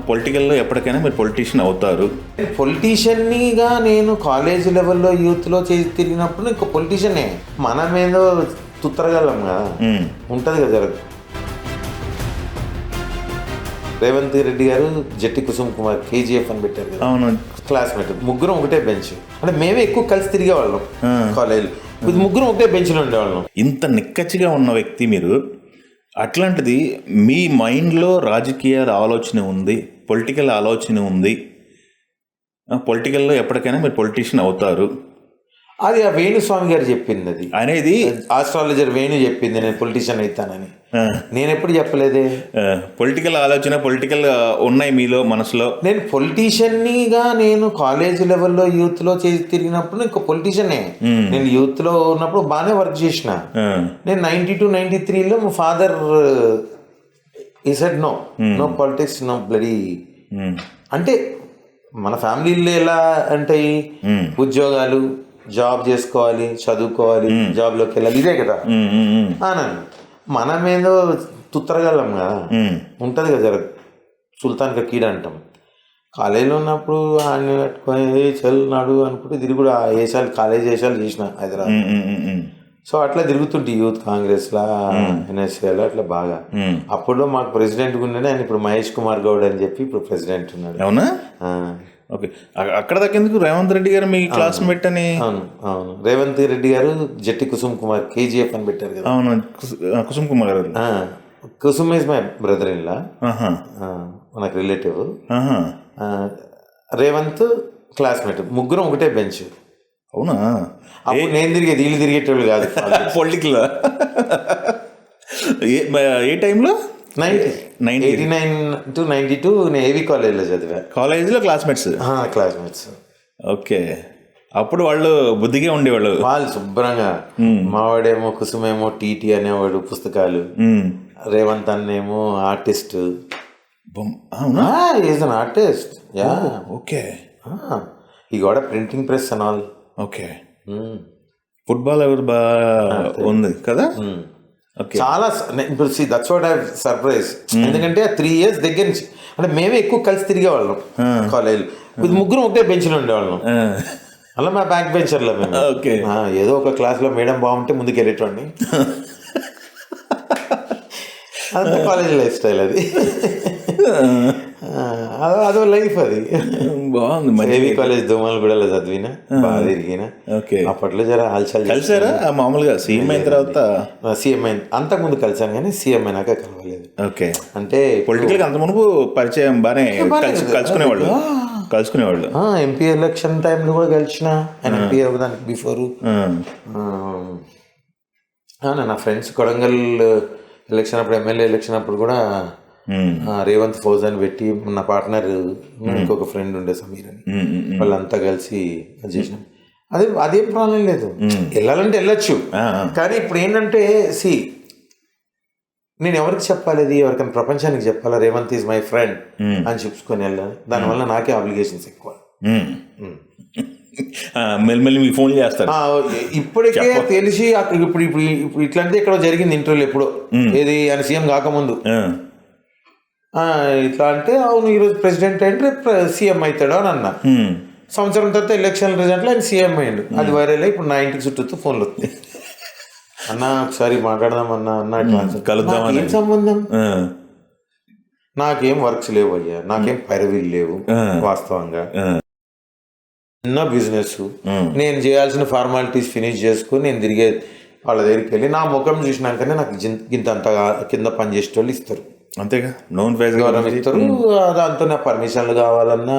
పొలిటికల్లో ఎప్పటికైనా మీరు పొలిటీషియన్ అవుతారు. పొలిటీషియన్గా నేను కాలేజ్ లెవెల్లో యూత్లో తిరిగినప్పుడు ఇంకా పొలిటీషియనే. మనమేదో తుత్తరగలం కదా, ఉంటుంది కదా జరగదు. రేవంత్ రెడ్డి గారు జట్టి కుసుమ్ కుమార్ KGF అని పెట్టారు కదా, అవును, క్లాస్మేట్. ముగ్గురం ఒకటే బెంచ్, అంటే మేమే ఎక్కువ కలిసి తిరిగేవాళ్ళం కాలేజ్. ముగ్గురం ఒకటే బెంచ్లో ఉండేవాళ్ళం. ఇంత నిక్కచ్చిగా ఉన్న వ్యక్తి మీరు, అట్లాంటిది మీ మైండ్లో రాజకీయాల ఆలోచన ఉంది, పొలిటికల్ ఆలోచన ఉంది, పొలిటికల్లో ఎప్పటికైనా మీరు పొలిటీషియన్ అవుతారు. అది ఆ వేణుస్వామి గారు చెప్పింది, అది అనేది ఆస్ట్రాలజర్ వేణు చెప్పింది నేను పొలిటీషియన్ అవుతానని. నేను ఎప్పుడు చెప్పలేదే. పొలిటికల్ ఆలోచన, పొలిటికల్ ఉన్నాయి మీలో, మనసులో. నేను పొలిటీషియన్గా నేను కాలేజ్ లెవెల్లో యూత్లో తిరిగినప్పుడు ఇంకా పొలిటీషియనే. నేను యూత్లో ఉన్నప్పుడు బాగానే వర్క్ చేసిన. నేను 92, 93లో మా father he said no politics, no bloody. అంటే మన ఫ్యామిలీలో ఎలా అంటే ఉద్యోగాలు, జాబ్ చేసుకోవాలి, చదువుకోవాలి, జాబ్లోకి వెళ్ళాలి, ఇదే కదా అనండి. మనమేదో తుత్తరగలం కదా, ఉంటుంది కదా జరగదు. సుల్తాన్ కా కీడ అంటాం. కాలేజీలో ఉన్నప్పుడు అన్ని పెట్టుకొని చల్లున్నాడు అనుకుంటే తిరిగి కూడా వేసాలు, కాలేజ్ వేసాలు చేసిన హైదరాబాద్. సో అట్లా తిరుగుతుంటే యూత్ కాంగ్రెస్లా, NSCలో అట్లా బాగా. అప్పుడు మాకు ప్రెసిడెంట్ ఉన్నాడు ఆయన, ఇప్పుడు మహేష్ కుమార్ గౌడ్ అని చెప్పి ఇప్పుడు ప్రెసిడెంట్ ఉన్నాడు. అవునా? ఓకే. అక్కడ దక్కేందుకు రేవంత్ రెడ్డి గారు మీ క్లాస్మేట్ అని? అవును అవును, రేవంత్ రెడ్డి గారు జట్టి కుసుమ్ కుమార్ KGF అని పెట్టారు కదా. అవును, కుసుమ్ కుమార్ గారు. Kusum is my brother in law, మనకు రిలేటివ్. రేవంత్ క్లాస్మేట్, ముగ్గురం ఒకటే బెంచ్. అవునా? అప్పుడు నేను తిరిగేది, వీళ్ళు తిరిగేటోళ్ళు కాదు పొలిటికల్. ఏ టైంలో? 89 to 92 నేను AV కాలేజ్లో చదివా. కాలేజీలో క్లాస్మేట్స్? క్లాస్మేట్స్. ఓకే. అప్పుడు వాళ్ళు బుద్ధిగా ఉండేవాళ్ళు, వాళ్ళు శుభ్రంగా. మావాడేమో కుసుమేమో TT అనేవాడు పుస్తకాలు, రేవంత్ అన్నేమో ఆర్టిస్ట్. అవునా? Is an artist. Yeah. Okay. ఈ గోడ printing press and all. Okay. Football ఎవరు బాగా ఉంది కదా. చాలా ఇప్పుడు దట్స్ వాట్ ఐ సర్ప్రైజ్. ఎందుకంటే 3 years దగ్గర నుంచి అంటే మేమే ఎక్కువ కలిసి తిరిగేవాళ్ళం కాలేజ్. ముగ్గురం ఒకటే బెంచ్లో ఉండేవాళ్ళం. అలా మా బ్యాక్ బెంచర్లో మేము. ఏదో ఒక క్లాస్లో మేడం బాగుంటే ముందుకు వెళ్ళేటోడిని. అదంతా కాలేజ్ లైఫ్ స్టైల్ అది. అదో లైఫ్ అది. బాగుంది. ఏవి కాలేజ్ దోమలగూడలో చదివిన, బాగా తిరిగిన. అప్పట్లో జర హల్చల్. కలిసారా మామూలుగా? సీఎం అయిన తర్వాత? సీఎం అయిన అంతకుముందు కలిసాను కానీ సీఎం అయినాక కలవలేదు. ఓకే. అంటే పొలిటికల్ అంత మునుపు పరిచయం బాగానే కలుసుకునేవాళ్ళు. MP ఎలక్షన్ టైంలో కూడా కలిసిన. ఆయన MP అవ్వడానికి బిఫోర్ నా ఫ్రెండ్స్ కొడంగల్ ఎలక్షన్ అప్పుడు, MLA ఎలక్షన్ అప్పుడు కూడా రేవంత్ ఫౌజాన్ పెట్టి, నా పార్ట్నర్ ఇంకొక ఫ్రెండ్ ఉండే సమీర్ అని, వాళ్ళంతా కలిసి చేసినాం. అదేం ప్రాబ్లం లేదు, వెళ్ళాలంటే వెళ్ళొచ్చు. కానీ ఇప్పుడు ఏంటంటే నేను ఎవరికి చెప్పాలి, అది ఎవరికైనా ప్రపంచానికి చెప్పాలా రేవంత్ ఈజ్ మై ఫ్రెండ్ అని చెప్పుకొని వెళ్ళాలి. దానివల్ల నాకే ఆబ్లిగేషన్స్ ఎక్కువ. మెల్లి మీకు ఫోన్ చేస్తారు. ఇప్పటికే తెలిసి ఇప్పుడు ఇప్పుడు ఇప్పుడు ఇట్లాంటిది ఇక్కడ జరిగింది ఇంటర్వ్యూలో ఎప్పుడో, ఏది ఆయన సీఎం కాకముందు. ఇట్లా అంటే అవును ఈరోజు ప్రెసిడెంట్ అంటే సీఎం అవుతాడు అని అన్న. సంవత్సరం తర్వాత ఎలక్షన్ రిజల్ట్లో ఆయన సీఎం అయ్యాడు. అది వైరల్. ఇప్పుడు నా ఇంటికి చుట్టూ ఫోన్లు వస్తాయి. అన్న ఒకసారి మాట్లాడదాం అన్న కలుద్దాం. ఏం సంబంధం? నాకేం వర్క్స్ లేవు అయ్యా, నాకేం పైరవీలు లేవు. వాస్తవంగా చిన్న బిజినెస్, నేను చేయాల్సిన ఫార్మాలిటీస్ ఫినిష్ చేసుకుని నేను తిరిగే వాళ్ళ దగ్గరికి వెళ్ళి నా ముఖం చూసినాకనే నాకు ఇంత అంతగా కింద పని చేసే వాళ్ళు ఇస్తారు. అంతేగా, నోన్ ఫేస్ ఇస్తారు. దాంతో నా పర్మిషన్లు కావాలన్నా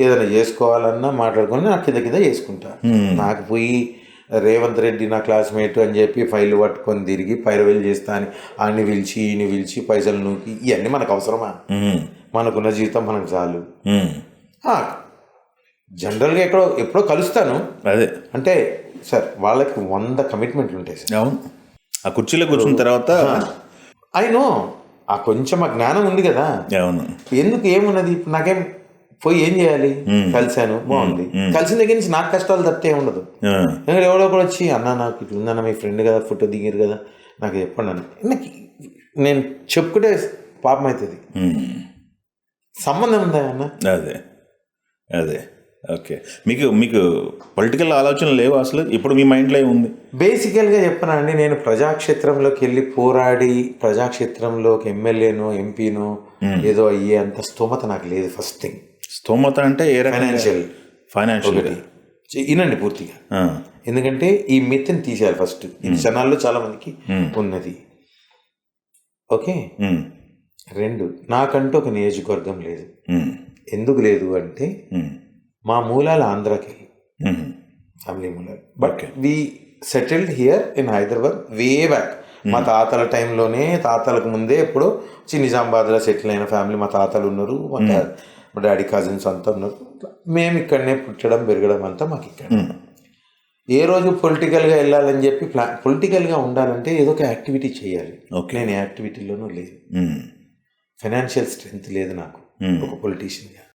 ఏదైనా చేసుకోవాలన్నా మాట్లాడుకొని నాకు కింద చేసుకుంటా. నాకు పోయి రేవంత్ రెడ్డి నా క్లాస్మేట్ అని చెప్పి ఫైల్ పట్టుకొని తిరిగి పైరవేలు చేస్తా అని ఆడిని పిలిచి ఈయన పిలిచి పైసలు నూకి ఇవన్నీ మనకు అవసరమా? మనకున్న జీవితం మనకు చాలు. జనరల్గా ఎప్పుడో కలుస్తాను, అదే అంటే సార్ వాళ్ళకి 100 కమిట్మెంట్లు ఉంటాయి సార్. అవును, ఆ కుర్చీలో కూర్చున్న తర్వాత అయినో ఆ కొంచెం ఆ జ్ఞానం ఉంది కదా. అవును, ఎందుకు ఏమున్నది, ఇప్పుడు నాకేం పోయి ఏం చేయాలి, కలిశాను బాగుంది, కలిసిన దగ్గర నుంచి నాకు కష్టాలు తప్పితే ఉండదు. ఎందుకంటే ఎవడో కూడా వచ్చి అన్న నాకు ఇట్లా ఉందన్న మీ ఫ్రెండ్ కదా, ఫోటో దిగారు కదా నాకు చెప్పండి అని నాకు నేను చెప్పుకుంటే పాపం అవుతుంది. సంబంధం ఉందా అన్న? అదే అదే ఓకే. మీకు మీకు పొలిటికల్ ఆలోచనలు లేవు అసలు? ఇప్పుడు మీ మైండ్లో ఏముంది? బేసికల్గా చెప్పనా అండి, నేను ప్రజాక్షేత్రంలోకి వెళ్ళి పోరాడి ప్రజాక్షేత్రంలోకి ఎమ్మెల్యేనో ఎంపీనో ఏదో అయ్యే అంత స్తోమత నాకు లేదు. ఫస్ట్ థింగ్ స్తోమత అంటే ఏ రకం? ఫైనాన్షియల్. వినండి పూర్తిగా, ఎందుకంటే ఈ మిత్ని తీసేయాలి ఫస్ట్. ఇది జనాల్లో చాలా మందికి ఉన్నది. ఓకే. 2, నాకంటూ ఒక నియోజకవర్గం లేదు. ఎందుకు లేదు అంటే మా మూలాలు ఆంధ్రాకి, ఫ్యామిలీ మూలాలు. But we settled here in Hyderabad way back. మా తాతల టైంలోనే, తాతలకు ముందే ఎప్పుడో నిజామాబాద్లో సెటిల్ అయిన ఫ్యామిలీ. మా తాతలు ఉన్నారు, మా డాడీ కజిన్స్ అంతా ఉన్నారు. మేము ఇక్కడనే పుట్టడం పెరగడం అంతా మాకు ఇక్కడ. ఏ రోజు పొలిటికల్గా వెళ్ళాలని చెప్పి పొలిటికల్గా ఉండాలంటే ఏదో ఒక యాక్టివిటీ చేయాలి. నేను ఏ యాక్టివిటీలోనూ లేదు. ఫైనాన్షియల్ స్ట్రెంగ్త్ లేదు నాకు ఒక పొలిటీషియన్గా.